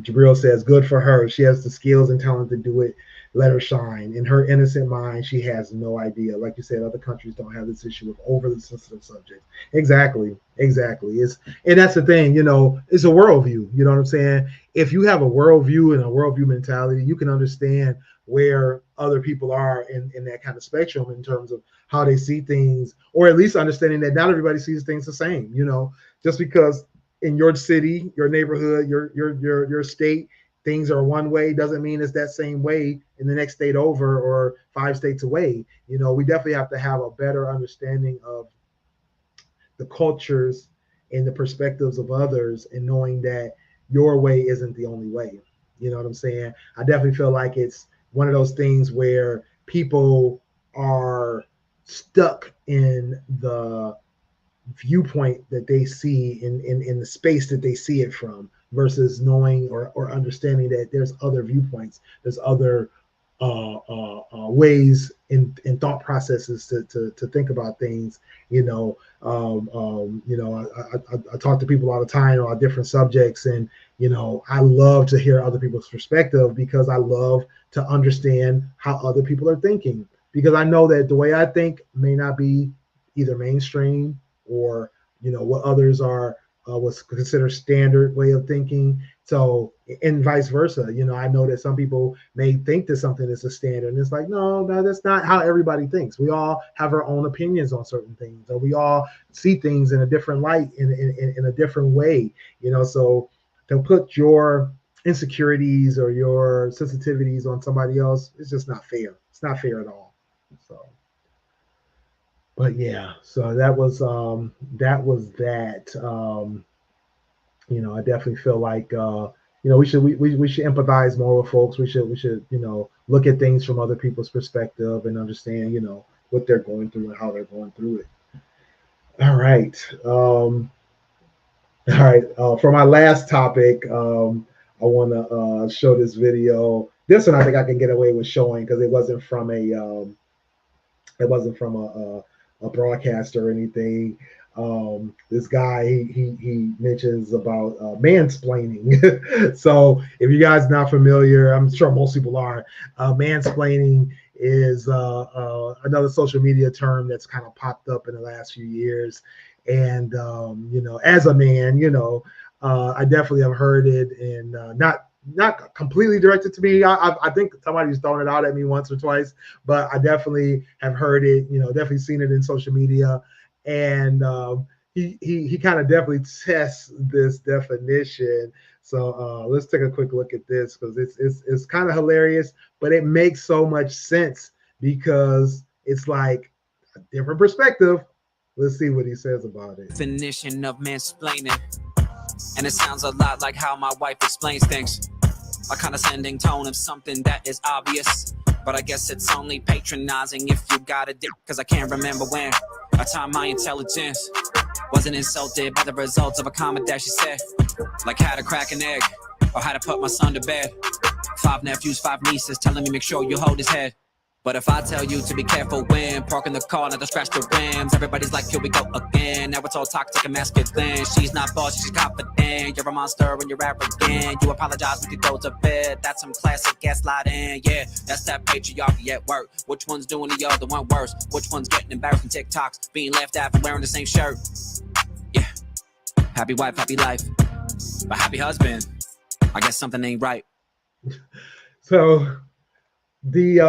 Jabril says, good for her. She has the skills and talent to do it. Let her shine. In her innocent mind, she has no idea. Like you said, other countries don't have this issue with overly sensitive subjects. Exactly. Exactly. And that's the thing, you know, it's a worldview. You know what I'm saying? If you have a worldview and a worldview mentality, you can understand where other people are in that kind of spectrum in terms of how they see things, or at least understanding that not everybody sees things the same. You know, just because in your city, your neighborhood, your state, things are one way doesn't mean it's that same way in the next state over or 5 states away. You know, we definitely have to have a better understanding of the cultures and the perspectives of others and knowing that your way isn't the only way. You know what I'm saying? I definitely feel like it's one of those things where people are stuck in the viewpoint that they see in the space that they see it from, versus knowing or understanding that there's other viewpoints, there's other ways in thought processes to think about things. I talk to people all the time on different subjects, and I love to hear other people's perspective, because I love to understand how other people are thinking, because I know that the way I think may not be either mainstream or what others are was considered standard way of thinking. So, and vice versa. I know that some people may think that something is a standard, and it's like, no, that's not how everybody thinks. We all have our own opinions on certain things, or we all see things in a different light, in a different way. So to put your insecurities or your sensitivities on somebody else, it's just not fair. It's not fair at all. So, but yeah, so that. I definitely feel like we should empathize more with folks. We should look at things from other people's perspective and understand what they're going through and how they're going through it. All right. All right. For my last topic, I want to show this video. This one I think I can get away with showing, because it wasn't from a broadcaster or anything. This guy, he mentions about mansplaining. So if you guys not familiar, I'm sure most people are. Mansplaining is another social media term that's kind of popped up in the last few years. And as a man, I definitely have heard it, and not completely directed to me. I think somebody's thrown it out at me once or twice, but I definitely have heard it. Definitely seen it in social media, and he kind of definitely tests this definition. So let's take a quick look at this, because it's kind of hilarious, but it makes so much sense, because it's like a different perspective. Let's see what he says about it. Definition of mansplaining, and it sounds a lot like how my wife explains things. A condescending tone of something that is obvious, but I guess it's only patronizing if you got a dick, because I can't remember when a time my intelligence wasn't insulted by the results of a comment that she said, like how to crack an egg or how to put my son to bed. 5 nephews, 5 nieces telling me make sure you hold his head. But if I tell you to be careful when parking the car, not to scratch the rims, everybody's like, here we go again. Now it's all toxic and masculine. She's not boss, she's confident. You're a monster and you're arrogant. You apologize, we could go to bed. That's some classic gaslighting. Yeah, that's that patriarchy at work. Which one's doing the other one worse? Which one's getting embarrassed in TikToks? Being left out for wearing the same shirt. Yeah, happy wife, happy life. But happy husband, I guess something ain't right. So the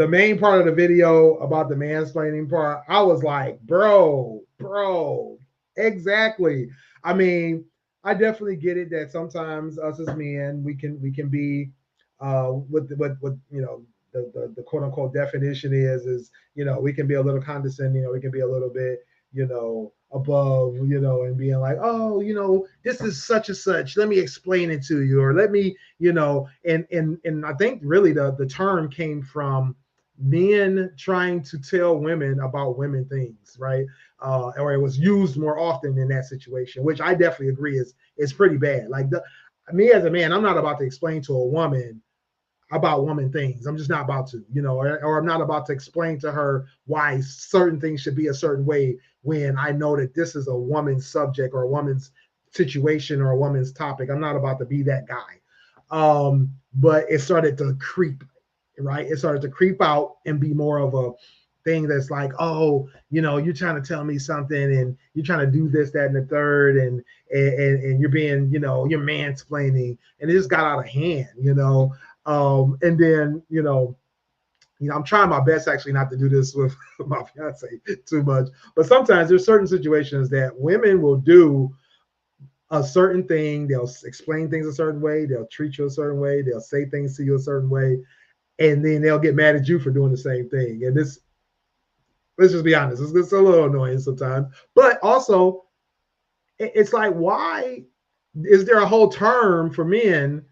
main part of the video about the mansplaining part, I was like, bro, exactly. I mean, I definitely get it that sometimes us as men, we can be what the quote unquote definition is we can be a little condescending, or we can be a little bit above, and being like, oh, this is such and such, let me explain it to you, or let me, and I think really the term came from men trying to tell women about women things, right? Or it was used more often in that situation, which I definitely agree is pretty bad. Like me as a man, I'm not about to explain to a woman about woman things. I'm just not about to, or I'm not about to explain to her why certain things should be a certain way, when I know that this is a woman's subject or a woman's situation or a woman's topic. I'm not about to be that guy. But it started to creep, right? It started to creep out and be more of a thing that's like, oh, you're trying to tell me something, and you're trying to do this, that, and the third, and you're being, you're mansplaining, and it just got out of hand, and then, I'm trying my best actually not to do this with my fiance too much, but sometimes there's certain situations that women will do a certain thing. They'll explain things a certain way. They'll treat you a certain way. They'll say things to you a certain way, and then they'll get mad at you for doing the same thing. And this, let's just be honest, it's a little annoying sometimes, but also it's like, why is there a whole term for men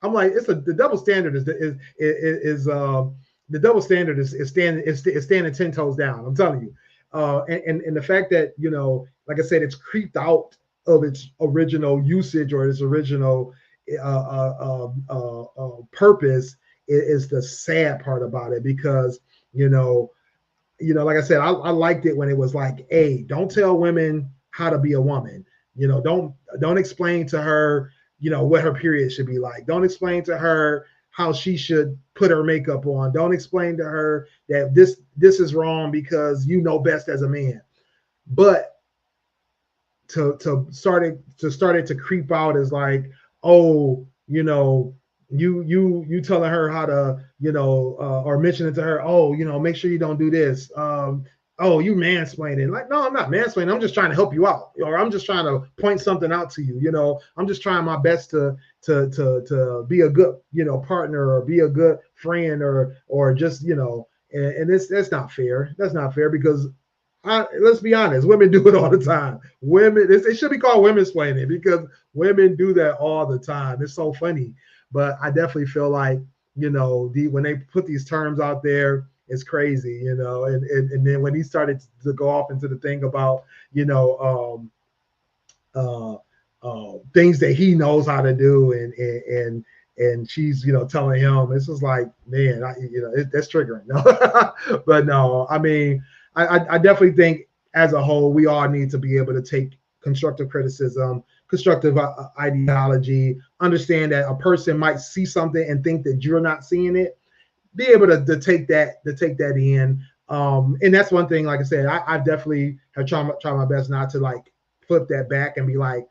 I'm like, the double standard is the double standard is standing 10 toes down. I'm telling you. And the fact that, you know, like I said, it's creeped out of its original usage or its original purpose is the sad part about it, because, you know, like I said, I liked it when it was like, hey, don't tell women how to be a woman. You know, don't explain to her, you know, what her period should be like. Don't explain to her how she should put her makeup on. Don't explain to her that this is wrong because you know best as a man. But to start it to creep out is like, oh, you know, you telling her how to, you know, or mentioning to her, oh, you know, make sure you don't do this. Oh, you mansplaining. Like, no, I'm not mansplaining. I'm just trying to help you out, or I'm just trying to point something out to you. You know, I'm just trying my best to be a good, you know, partner, or be a good friend, or just, you know, and that's not fair. That's not fair, because let's be honest, women do it all the time. Women, it should be called women-splaining, because women do that all the time. It's so funny. But I definitely feel like, you know, when they put these terms out there, it's crazy, you know. And then when he started to go off into the thing about, you know, things that he knows how to do, and she's, you know, telling him, it's just like, man, you know, that's triggering. No, but no, I mean, I definitely think as a whole, we all need to be able to take constructive criticism, constructive ideology, understand that a person might see something and think that you're not seeing it, be able to take that in. And that's one thing, like I said, I definitely have tried my best not to like flip that back and be like,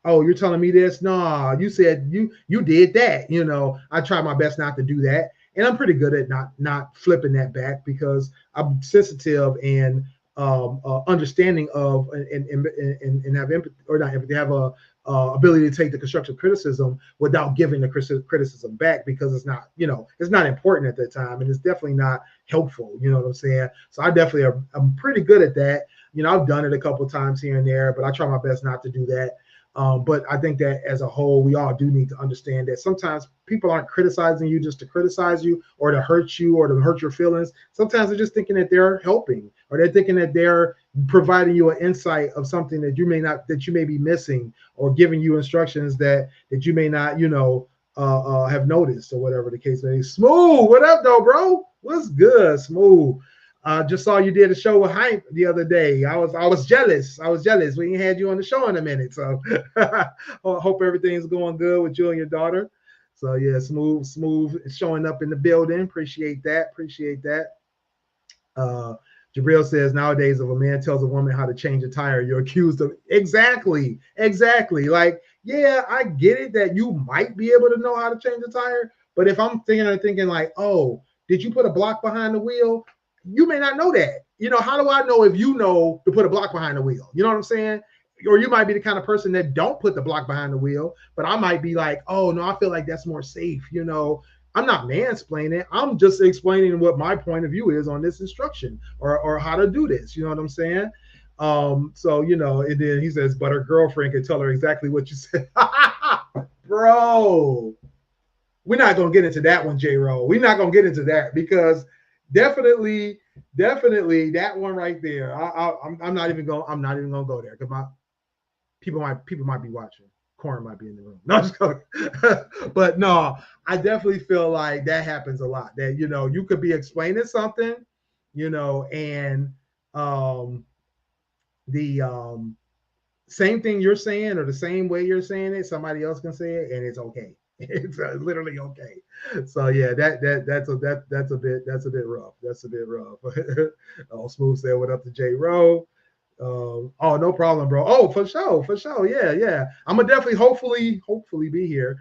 oh, you're telling me this? No, you said you did that. You know, I try my best not to do that. And I'm pretty good at not flipping that back, because I'm sensitive and understanding of and have empathy, or not empathy, have a ability to take the constructive criticism without giving the criticism back, because it's not, you know, it's not important at that time, and it's definitely not helpful. You know what I'm saying? So I definitely I'm pretty good at that. You know, I've done it a couple of times here and there, but I try my best not to do that. But I think that as a whole, we all do need to understand that sometimes people aren't criticizing you just to criticize you, or to hurt you, or to hurt your feelings. Sometimes they're just thinking that they're helping, or they're thinking that they're providing you an insight of something that you may be missing, or giving you instructions that you may not, you know, have noticed, or whatever the case may be. Smooth, what up though, bro? What's good, Smooth? Just saw you did a show with Hype the other day. I was jealous. We ain't had you on the show in a minute. So hope everything's going good with you and your daughter. So yeah, smooth showing up in the building. Appreciate that. Jabril says, nowadays, if a man tells a woman how to change a tire, you're accused of exactly. Like, yeah, I get it that you might be able to know how to change a tire, but if I'm thinking like, oh, did you put a block behind the wheel? You may not know that. You know, how do I know if you know to put a block behind the wheel? You know what I'm saying? Or you might be the kind of person that don't put the block behind the wheel, but I might be like, oh no, I feel like that's more safe. You know, I'm not mansplaining. I'm just explaining what my point of view is on this instruction, or how to do this. You know what I'm saying? So, you know, and then he says, but her girlfriend can tell her exactly what you said. Bro, we're not going to get into that one, J-Ro. We're not going to get into that, because definitely that one right there. I'm not even going to go there, because my people might be watching. Corn might be in the room. No, just going. But no, I definitely feel like that happens a lot. That, you know, you could be explaining something, you know, and the same thing you're saying, or the same way you're saying it, somebody else can say it, and it's okay. It's literally okay. So yeah, that's a bit rough. That's a bit rough. Oh, Smooth said, what up to J-Ro? Oh, no problem, bro. Oh, for sure. Yeah. I'm gonna definitely, hopefully be here.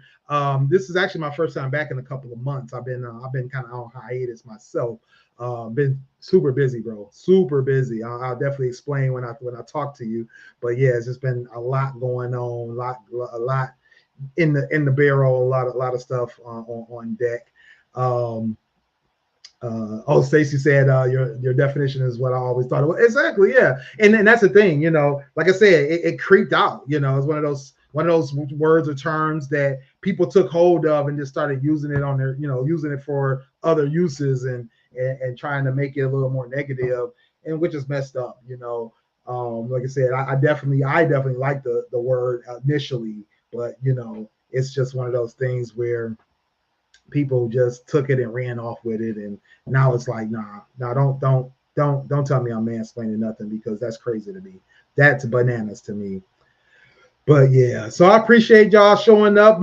This is actually my first time back in a couple of months. I've been kind of on hiatus myself. Been super busy, bro. Super busy. I'll definitely explain when I talk to you. But yeah, it's just been a lot going on, a lot in the barrel, a lot of stuff on deck. Stacy said, your definition is what I always thought it was. Exactly, yeah. And that's the thing, you know, like I said, it creeped out. You know, it's one of those one of those words or terms that people took hold of and just started using it on their, using it for other uses and trying to make it a little more negative, and which is messed up. Like I said, I definitely like the word initially, but it's just one of those things where people just took it and ran off with it, and now it's like, nah, don't tell me I'm mansplaining nothing, because that's crazy to me. That's bananas to me. But yeah, so I appreciate y'all showing up.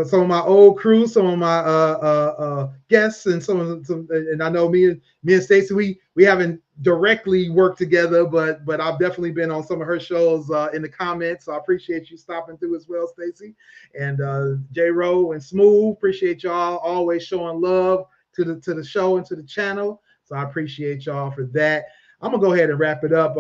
Some of my old crew, some of my guests, and some and I know me and Stacey, we haven't directly worked together, but I've definitely been on some of her shows in the comments. So I appreciate you stopping through as well, Stacey, and J-Ro and Smooth. Appreciate y'all always showing love to the show and to the channel. So I appreciate y'all for that. I'm gonna go ahead and wrap it up.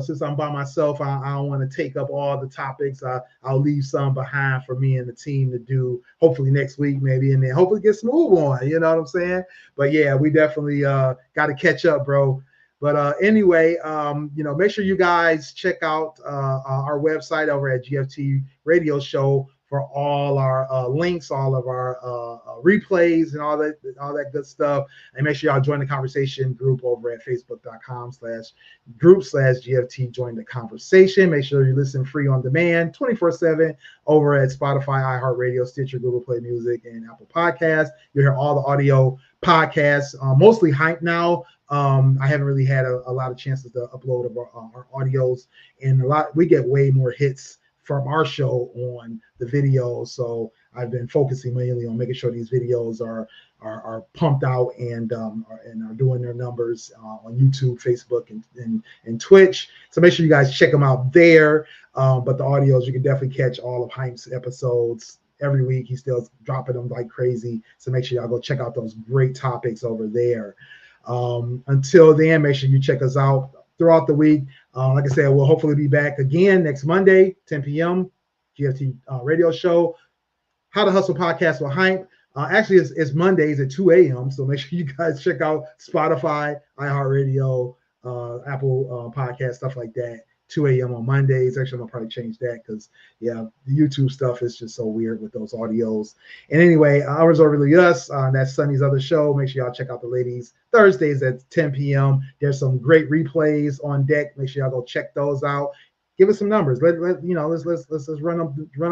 Since I'm by myself, I don't want to take up all the topics. I'll leave some behind for me and the team to do, hopefully next week, maybe, and then hopefully get Smooth on. You know what I'm saying? But yeah, we definitely got to catch up, bro. But anyway, make sure you guys check out our website over at GFT Radio Show for all our links, all of our replays, and all that good stuff. And make sure y'all join the conversation group over at facebook.com/group/GFT. Join the conversation. Make sure you listen free on demand 24/7 over at Spotify, iHeartRadio, Stitcher, Google Play Music, and Apple Podcasts. You'll hear all the audio podcasts, mostly Hype now. I haven't really had a lot of chances to upload our audios, and we get way more hits from our show on the video. So I've been focusing mainly on making sure these videos are pumped out and are doing their numbers on YouTube, Facebook, and Twitch. So make sure you guys check them out there. But the audios, you can definitely catch all of Hype's episodes every week. He's still dropping them like crazy. So make sure y'all go check out those great topics over there. Until then, make sure you check us out throughout the week. Like I said, we'll hopefully be back again next Monday, 10 p.m. GFT Radio Show. How to Hustle Podcast with Hype. Actually, it's Mondays at 2 a.m. So make sure you guys check out Spotify, iHeartRadio, Apple Podcast, stuff like that. 2 a.m. on Mondays. Actually, I'm gonna probably change that because the YouTube stuff is just so weird with those audios. And anyway, Ours Are Really Us. That's Sunny's other show. Make sure y'all check out the ladies Thursdays at 10 p.m. There's some great replays on deck. Make sure y'all go check those out. Give us some numbers. Let's run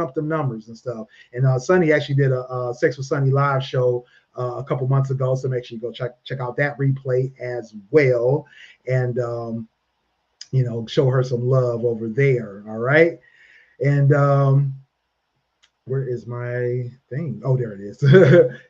up the numbers and stuff. And Sunny actually did a Sex with Sunny live show a couple months ago. So make sure you go check out that replay as well. And show her some love over there. All right. And where is my thing? Oh, there it is.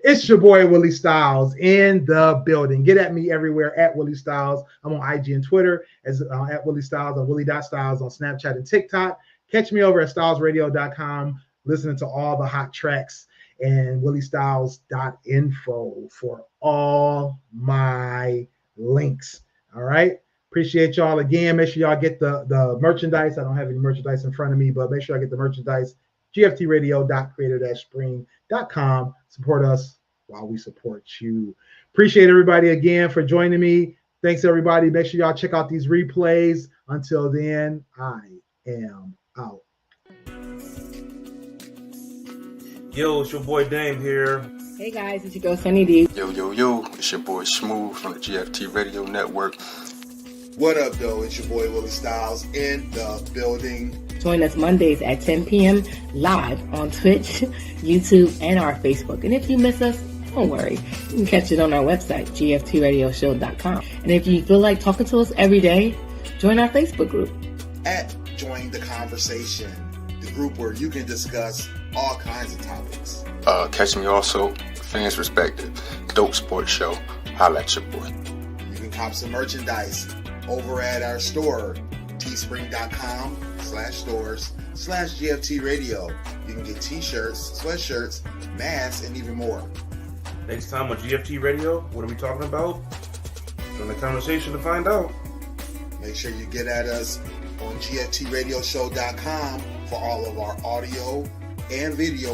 It's your boy Willie Styles in the building. Get at me everywhere at Willie Styles. I'm on IG and Twitter as at Willie Styles, on Willie.Styles on Snapchat and TikTok. Catch me over at stylesradio.com, listening to all the hot tracks, and williestyles.info for all my links. All right. Appreciate y'all again. Make sure y'all get the merchandise. I don't have any merchandise in front of me, but make sure I get the merchandise. GFTradio.creator-spring.com. Support us while we support you. Appreciate everybody again for joining me. Thanks, everybody. Make sure y'all check out these replays. Until then, I am out. Yo, it's your boy Dame here. Hey guys, it's your girl Sunny D. Yo, it's your boy Smooth from the GFT Radio Network. What up, though? It's your boy Willie Styles in the building. Join us Mondays at 10 p.m. live on Twitch, YouTube, and our Facebook. And if you miss us, don't worry. You can catch it on our website, gftradioshow.com. And if you feel like talking to us every day, join our Facebook group. At Join the Conversation, the group where you can discuss all kinds of topics. Catch me also, Fans Respected, Dope Sports Show. Holla at your boy. You can cop some merchandise over at our store, teespring.com/stores/GFT Radio. You can get t-shirts, sweatshirts, masks, and even more. Next time on GFT Radio, what are we talking about? Join the conversation to find out. Make sure you get at us on GFTradioshow.com for all of our audio and video